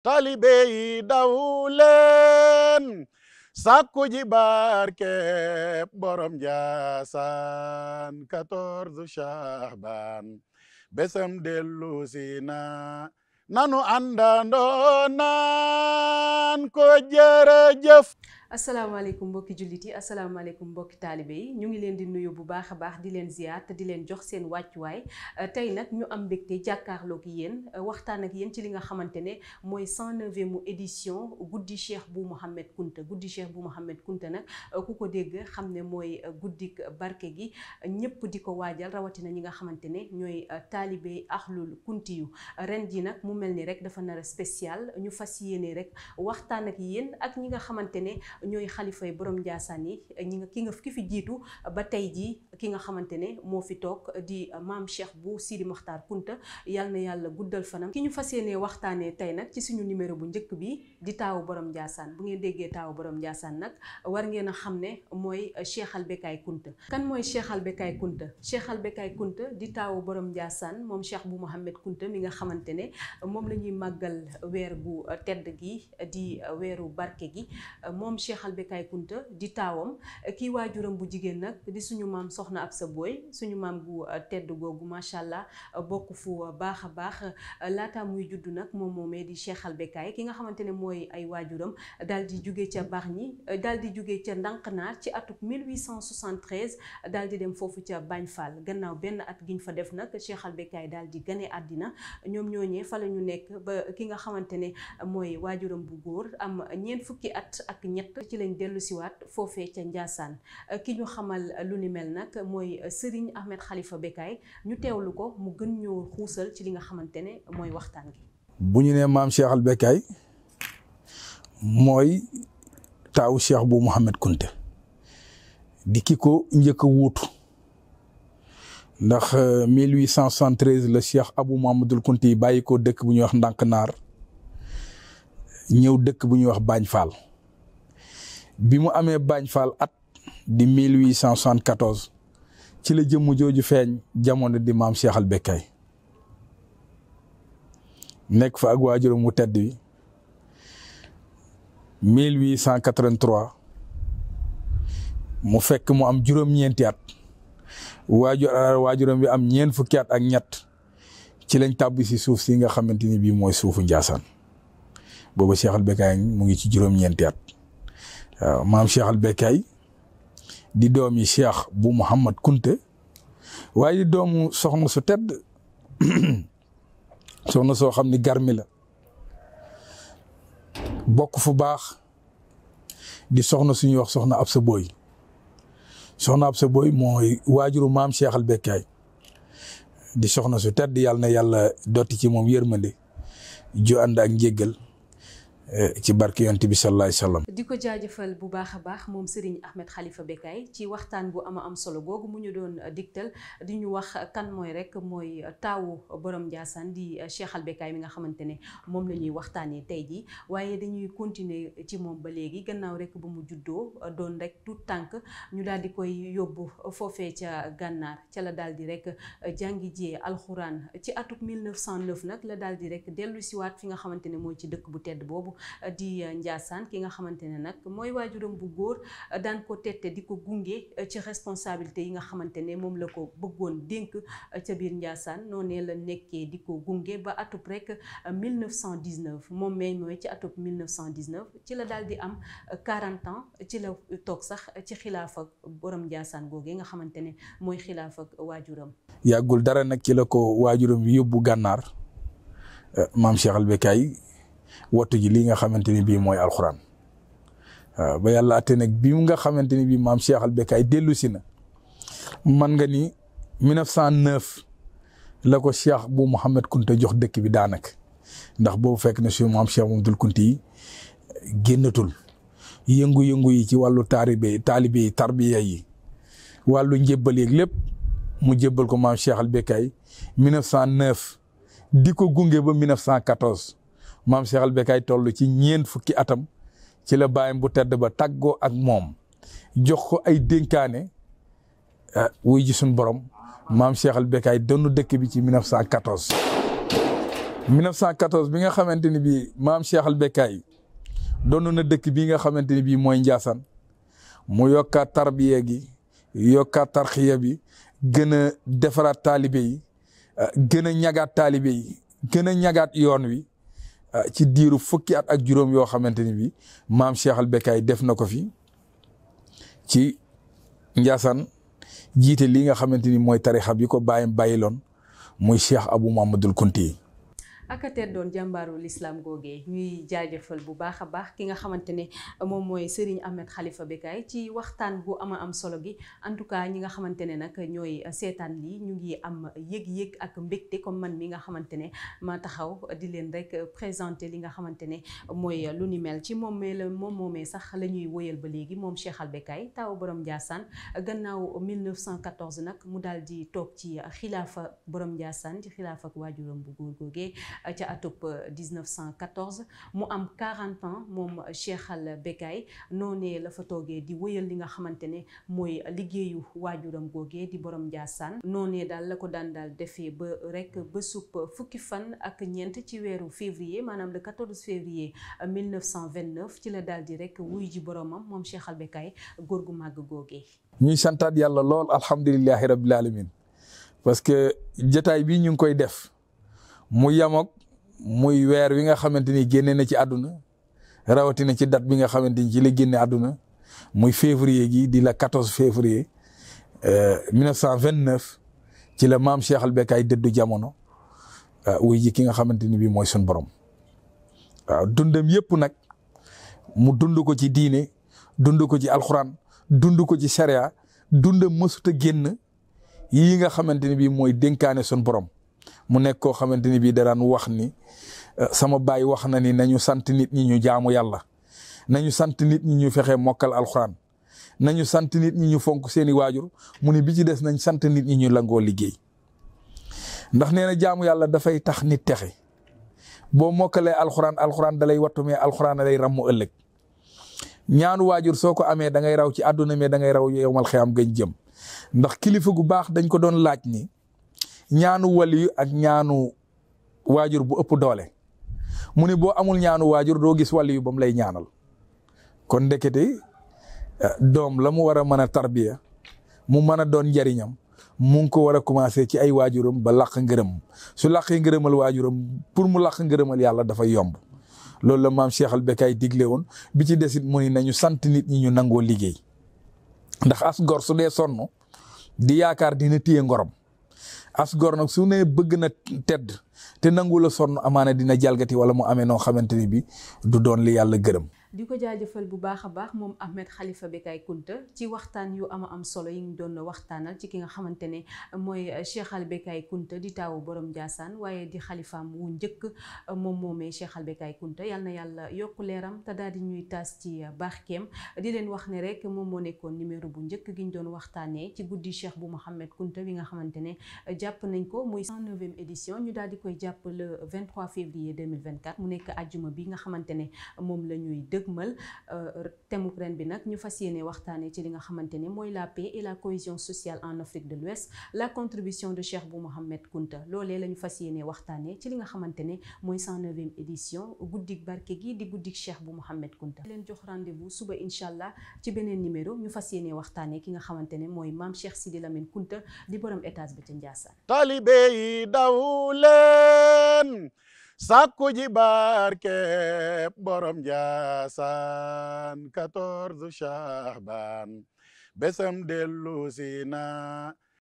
taalibe yi daw leen sàkku ji barke borom Njaasaan 14 Shahban besam dellu si na nanu àndandoo naan ko jërëjëf. asalaamaaleykum mbokki jullit yi asalaamaaleykum mbokki taalibe yi ñu ngi leen di nuyu bu baax a baax di leen ziar te di leen jox seen wàccuwaay tey nag ñu am mbégte jàkkaarloog yéen waxtaan ak yéen ci li nga xamante ne mooy 109e édition guddi Cheikh Bou Mouhamed Kounta guddi Cheikh Bou Mouhamed Kounta nag ku ko dégg xam ne mooy guddik barke gi ñëpp di ko waajal rawatina ñi nga xamante ne ñooy taalibe axlul kunti yu ren ji nag mu mel ni rek dafa nar a spécial ñu fas yéene rek waxtaan ak yéen ak ñi nga xamante ne ñooy xalifay borom Njaasaan yi ki fi jiitu ba tey jii ki nga xamante ne moo fi toog di maam Cheikh Bou Sidi Mokhtar Kounta yal na yàlla guddal fanam. ki ñu fas yéenee waxtaanee tey nag ci suñu numéro bu njëkk bi di taawu borom Njaasaan bu ngeen déggee taawu borom Njaasaan nag war ngeen a xam ne mooy Cheikh Al Becaye Kounta. kan mooy Cheikh Al Becaye Kounta Cheikh Al Becaye Kounta di taawu borom Njaasaan moom Cheikh Bou Mouhamed Kounta mi nga xamante ne moom la ñuy màggal weer gu tedd gi di weeru barke gi moom Cheikh Al Becaye Kounta di taawam kii waajuram bu jigéen nag di suñu maam soxna Absa Boy suñu maam gu tedd googu macha allah bokk fu baax a baax laata muy juddu nag moom moomee di Cheikh Al Becaye ki nga xamante ne mooy ay waajuram daal di jugee ca Bargny daal di jugee ca Ndànkanaar ci atuk 1873 daal di dem foofu ca Bagne Fall gannaaw benn at giñ fa def nag Cheikh Al Becaye daal di gane àddina ñoom ñooñee fa la ñu nekk ba ki nga xamante ne mooy waajuram bu góor am ñeent fukki at ak ñett ci lañ dellu siwaat foofee ca Njaasaan ki ñu xamal lu ni mel nag mooy Serigne Ahmed Khalifa Becaye ñu teewlu ko mu gën ñoo xuusal ci li nga xamante ne mooy waxtaan gi. bu ñu nee maam Cheikh Al Becaye mooy taawu Cheikh Bou Mouhamed Kounta di ki ko njëkk a wuutu ndax 1873 la Cheikh Abou Mamadou Kounta yi bàyyi ko dëkk bu ñuy wax Ndànkanaar ñëw dëkk bu ñuy wax Bagne Fall. bi mu amee Bagne Fall at di 1874 ci la jëmm jooju feeñ jamono di maam Cheikh Al Becaye nekk fa ak waajuram mu tedd bi 1883 mu fekk mu am juróom-ñeenti at waajuram bi am ñeent fukki at ak ñett ci lañ tàbbi si suuf si nga xamante ni bii mooy suufu Njaasaan booba Cheikh Al Becaye mu ngi ci juróom-ñeenti at. waaw maam Cheikh Al Becaye di doomi Cheikh Bou Mouhamed Kounta waaye di doomu soxna su tedd soxna soo xam ni garmi la bokk fu baax di soxna suñuy wax soxna Absa Boy soxna Absa Boy mooy waajuru maam Cheikh Al Becaye di soxna su tedd yàlla na yàlla dotti ci moom yërmande ju ànd ak njéggal ci barke yonent bi sallallahu alayhi wasallam. di ko jaajëfal bu baax a baax moom Serigne Ahmed Khalifa Becaye ci waxtaan bu ama am solo googu mu ñu doon digtal di ñu wax kan mooy taawu borom Njaasaan di Cheikh Al Becaye mi nga xamante ne moom la ñuy waxtaanee tey jii waaye dañuy continuer ci moom ba léegi gannaaw rek ba mu juddoo doon rek tout tànk ñu daal di koy yóbbu foofee ca gànnaar ca la daal di rek jàngi jee alxuraan ci atuk 1909 nag la daal di rek dellu siwaat fi nga xamante ne mooy ci dëkk bu tedd boobu di Njaasaan ki nga xamante ne nag mooy waajuram bu góor daan ko tette di ko gunge ci responsabilité yi nga xamante ne moom la ko bëggoon dénk ca biir Njaasaan noonee la nekkee di ko gunge ba atub rek 1919 moom mooy ci atub 1919 ci la daal di am 40 ans ci la toog sax ci xilaafa borom Njaasaan googee nga xamante ne mooy xilaafa waajuram. yàggul dara nag ci la ko waajuram yóbbu gànnaar maam Cheikh Al Becaye wattu ji lii nga xamante ni bii mooy alxuraan waaw ba yàlla atte nag bi nga xamante ni bii maam Cheikh Al Becaye dellu si na man nga ni 1909 la ko Cheikh Bou Mouhamed Kounta jox dëkk bi daanaka ndax boobu fekk na suñu maam Cheikh Mamadou Kounta yi génnatul yëngu-yëngu yi ci wàllu taalibe yi tarbiya yi wàllu njébbal yeeg lépp mu jébbal ko maam Cheikh Al Becaye 1909 di ko gunge ba 1914 maam Cheikh Al Becaye toll ci ñeent fukki atam ci la bàyyam bu tedd ba tàggoo ak moom jox ko ay dénkaane wuy ji suñ borom maam Cheikh Al Becaye donnu dëkk bi ci 1914 1914 bi nga xamante ni bii maam Cheikh al Bekkay doon na dëkk bii nga xamante ni bii mooy Ndiassane mu yokkaat tarbiya gi yokkaat tarxiya bi gën a defaraat taalibe yi gën a ñagaat taalibe yi gën a ñagaat yoon wi ci diiru fukki at ak juróom yoo xamante ni bii maam Cheikh al Bekkay def na ko fi ci Ndiassane jiite li nga xamante ni mooy tarixa bi ko bàyyiloon muy Cheikh Abou Mamadul Kunti aka teet doon jàmbaaru l'islam googee ñuy jaajëfal bu baax a baax ki nga xamante ne moom mooy Serigne Ahmed Khalifa Bekkay ci waxtaan bu am solo gi en tout cas ñi nga xamante ne nag ñooy seetaan lii ñu ngi am yëg-yëg ak mbégte comme man mi nga xamante ne ma taxaw di leen rek présenter li nga xamante ne mooy lu ni mel ci moom moomee sax la ñuy woyal ba léegi moom Cheikh al Bekkay taw borom Ndiassane gannaaw 1914 nag mu daal di toog ci xilaafa borom Ndiassane ci xilaafa ak waajuram bu góor googee ca atub 1914 mu am 40 ans moom Cheikh al Bekkay noonee la fa toogee di wëyal li nga xamante ne mooy liggéeyu waajuram googee di borom Ndiassane noonee daal la ko daan daal defee ba rek bésub fukki fan ak ñeent ci weeru février maanaam le 14 février 1929 ci la daal di rek wuy ji boromam moom Cheikh al Bekkay góor gu màgg googee. ñuy santaat yàlla lool alhamdulilahi rabbil alamin parce que jotaay bii ñu ngi koy def mu yamook muy weer wi nga xamante ni génne na ci àdduna rawatina ci date bi nga xamante ni ci la génne àdduna muy février gi di la 14 février 1929 ci la maam Cheikh al Bekkay dëddu jamono wuy ji ki nga xamante ni bii mooy sun borom waaw dundam yëpp nag mu dund ko ci diine dund ko ci alxuraan dund ko ci sharia dundam mësut a génn yii nga xamante ni bii mooy dénkaane sun borom mu nekk koo xamante ni bii daraan wax ni sama baay wax na ni nañu sant nit ñi ñu jaamu yàlla nañu sant nit ñi ñu fexe mokkal alxuraan nañu sant nit ñi ñu fonk seeni waajur mu ni bi ci des nañ sant nit ñi ñu langoo liggéey ndax nee na jaamu yàlla dafay tax nit texe boo mokkalee alxuraan dalay wattu mais alxuraan lay ràmmu ëllëg ñaanu waajur soo ko amee da ngay raw ci àdduna mais da ngay raw yowmal xiyaam gañ jëm ndax kilifa gu baax dañ ko doon laaj ni ñaanu waliyu ak ñaanu waajur bu ëpp doole mu ni boo amul ñaanu waajur doo gis waliyu ba mu lay ñaanal kon ndekete doom la mu war a mën a tarbiya mu mën a doon njariñam mu ngi ko war a commencé ci ay waajuram ba làq ngërëm su làqee ngërëmal waajuram pour mu làq ngërëmal yàlla dafay yomb loolu la maam Cheikh al Bekkay digle woon bi ci desit mu ni nañu sant nit ñi ñu nangoo liggéey ndax as gor su dee sonn di yaakaar dina téye ngorom as gor nag su ne bëgg na tedd te nangu la sonn amaana dina jalgati wala mu amee noo xamante ni bi du doon li yàlla gërëm. di ko jaajëfal bu baax a baax moom Ahmed Khalifa Bekkay Kounta ci waxtaan yu am solo yi ñu doon waxtaanal ci ki nga xamante ne mooy Cheikh al Bekkay Kounta di taawu borom Ndiassane waaye di xalifaam wu njëkk moom moomee Cheikh al Bekkay Kounta yal na yàlla yokk leeram te daal di ñuy taas ci barkeem di leen wax ne rek moom moo nekkoon numéro bu njëkk gi ñu doon waxtaanee ci guddi Cheikh bu Mouhamed Kounta bi nga xamante ne jàpp nañ ko muy 109e édition ñu daal di koy jàpp le 23 février 2024 mu nekk ajjuma bi nga xamante ne moom la ñuy dëgmal thème ren bi nag ñu fas yéene waxtaanee ci li nga xamante ne mooy la paix et la cohésion sociale en Afrique de l'Ouest la contribution de Cheikh Bou Mouhamed Kounta loolee la ñu fas yéene waxtaanee ci li nga xamante ne mooy 109e édition guddik barke gi di guddik Cheikh Bou Mouhamed Kounta leen jox rendez-vous suba incha allah ci beneen numéro ñu fas yéene waxtaanee ki nga xamante ne mooy maam Cheikh Sidi Lamine Kounta di borom étage ba ca Ndiassane. Taalibe yi daw leen sàkku ji barke borom Ndiassane 14 Shahban besam dellu si na